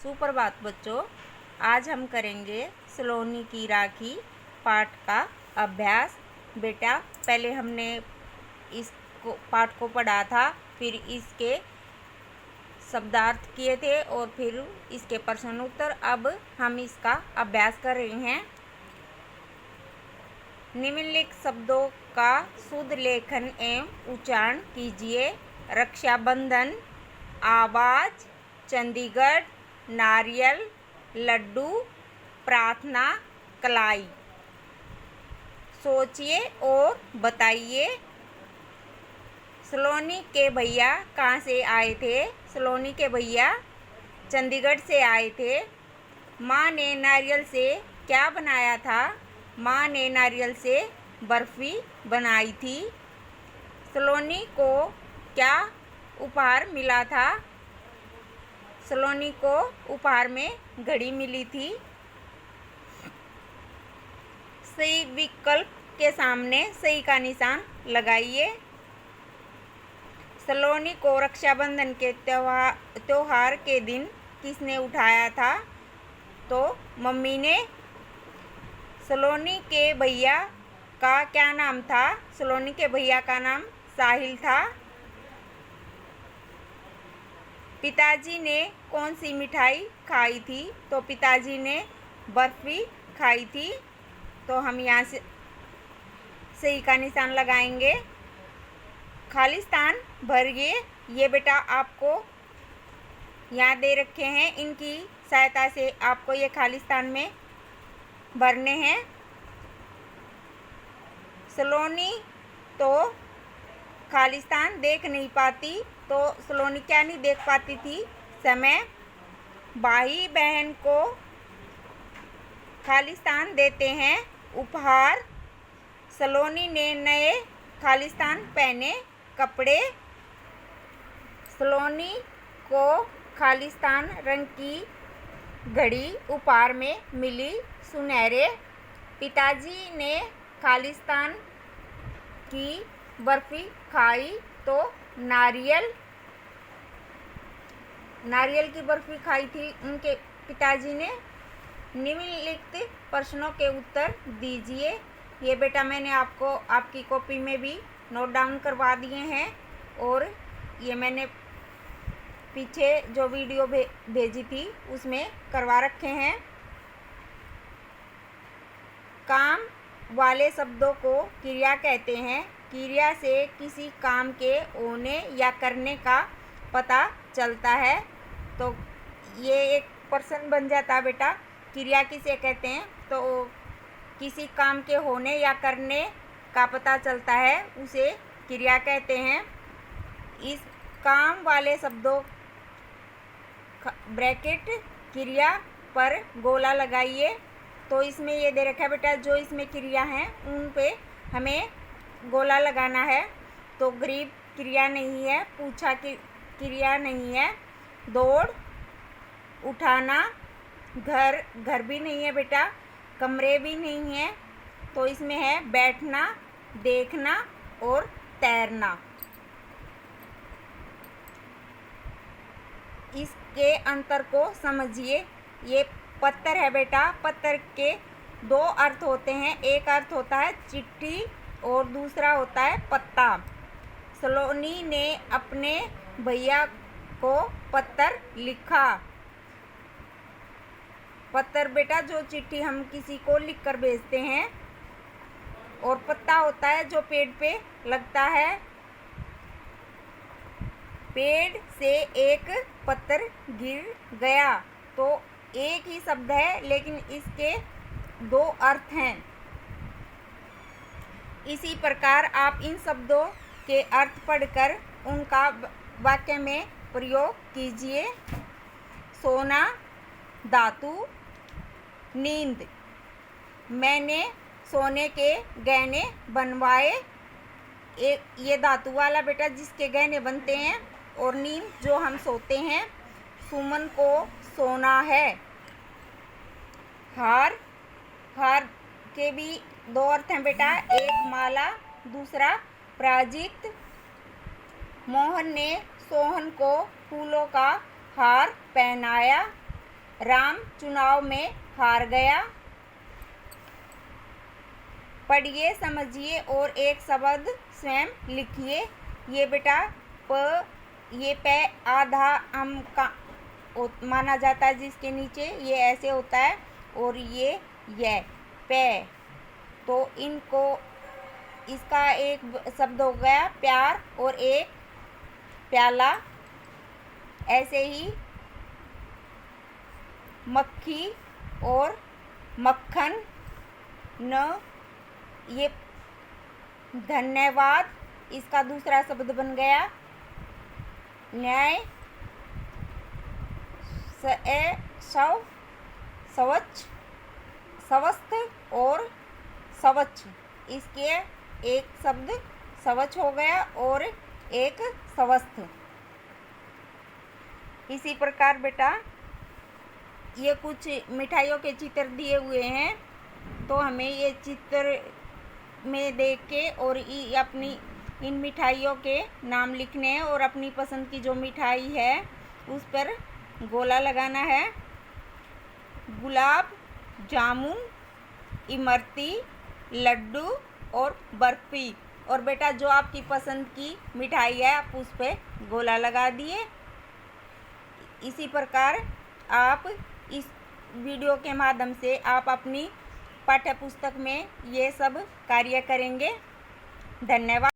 सुप्रभात बच्चों, आज हम करेंगे सलोनी की राखी पाठ का अभ्यास। बेटा, पहले हमने इस पाठ को पढ़ा था, फिर इसके शब्दार्थ किए थे और फिर इसके प्रश्न उत्तर। अब हम इसका अभ्यास कर रहे हैं। निम्नलिखित शब्दों का शुद्ध लेखन एवं उच्चारण कीजिए। रक्षाबंधन, आवाज, चंडीगढ़, नारियल, लड्डू, प्रार्थना, कलाई। सोचिए और बताइए। सलोनी के भैया कहाँ से आए थे? सलोनी के भैया चंडीगढ़ से आए थे। माँ ने नारियल से क्या बनाया था? माँ ने नारियल से बर्फी बनाई थी। सलोनी को क्या उपहार मिला था? सलोनी को उपहार में घड़ी मिली थी। सही विकल्प के सामने सही का निशान लगाइए। सलोनी को रक्षाबंधन के त्योहार के दिन किसने उठाया था? तो मम्मी ने। सलोनी के भैया का क्या नाम था? सलोनी के भैया का नाम साहिल था। पिताजी ने कौन सी मिठाई खाई थी? तो पिताजी ने बर्फी खाई थी। तो हम यहाँ से सही का निशान लगाएंगे। खाली स्थान भरिए। ये बेटा आपको यहाँ दे रखे हैं, इनकी सहायता से आपको ये खाली स्थान में भरने हैं। सलोनी तो खाली स्थान देख नहीं पाती, तो सलोनी क्या नहीं देख पाती थी? समय। भाई बहन को खाली स्थान देते हैं। उपहार। सलोनी ने नए खाली स्थान पहने कपड़े। सलोनी को खाली स्थान रंग की घड़ी उपहार में मिली सुनहरे। पिताजी ने खाली स्थान की बर्फी खाई तो नारियल की बर्फी खाई थी उनके पिताजी ने। निम्नलिखित प्रश्नों के उत्तर दीजिए। ये बेटा मैंने आपको आपकी कॉपी में भी नोट डाउन करवा दिए हैं और ये मैंने पीछे जो वीडियो भेजी थी उसमें करवा रखे हैं। काम वाले शब्दों को क्रिया कहते हैं। क्रिया से किसी काम के होने या करने का पता चलता है। तो ये एक प्रश्न बन जाता बेटा, क्रिया किसे कहते हैं? तो किसी काम के होने या करने का पता चलता है, उसे क्रिया कहते हैं। इस काम वाले शब्दों ब्रैकेट क्रिया पर गोला लगाइए। तो इसमें ये दे रखा है बेटा, जो इसमें क्रिया हैं उन पे हमें गोला लगाना है। तो गरीब क्रिया नहीं है, पूछा की क्रिया नहीं है, दौड़, उठाना, घर भी नहीं है बेटा, कमरे भी नहीं है। तो इसमें है बैठना, देखना और तैरना। इसके अंतर को समझिए। ये पत्थर है बेटा, पत्थर के दो अर्थ होते हैं। एक अर्थ होता है चिट्ठी और दूसरा होता है पत्ता। सलोनी ने अपने भैया को पत्र लिखा। पत्र बेटा जो चिट्ठी हम किसी को लिखकर भेजते हैं, और पत्ता होता है जो पेड़ पे लगता है। पेड़ से एक पत्थर गिर गया। तो एक ही शब्द है लेकिन इसके दो अर्थ हैं। इसी प्रकार आप इन शब्दों के अर्थ पढ़कर उनका वाक्य में प्रयोग कीजिए। सोना, धातु, नींद। मैंने सोने के गहने बनवाए। ये धातु वाला बेटा जिसके गहने बनते हैं, और नींद जो हम सोते हैं। सुमन को सोना है। हार के भी दो अर्थ हैं बेटा, एक माला, दूसरा प्राजित। मोहन ने सोहन को फूलों का हार पहनाया। राम चुनाव में हार गया। पढ़िए, समझिए और एक शब्द स्वयं लिखिए। ये बेटा ये पे आधा अम का माना जाता है, जिसके नीचे ये ऐसे होता है, और ये पे। तो इनको इसका एक शब्द हो गया प्यार और एक प्याला। ऐसे ही मक्खी और मक्खन न, ये धन्यवाद, इसका दूसरा शब्द बन गया न्याय। स्वच्छ, स्वस्थ और स्वच्छ, इसके एक शब्द स्वच्छ हो गया और एक स्वस्थ। इसी प्रकार बेटा ये कुछ मिठाइयों के चित्र दिए हुए हैं, तो हमें ये चित्र में देख के और अपनी इन मिठाइयों के नाम लिखने हैं और अपनी पसंद की जो मिठाई है उस पर गोला लगाना है। गुलाब जामुन, इमरती, लड्डू और बर्फ़ी। और बेटा जो आपकी पसंद की मिठाई है आप उस पर गोला लगा दिए। इसी प्रकार आप इस वीडियो के माध्यम से आप अपनी पाठ्य पुस्तक में ये सब कार्य करेंगे। धन्यवाद।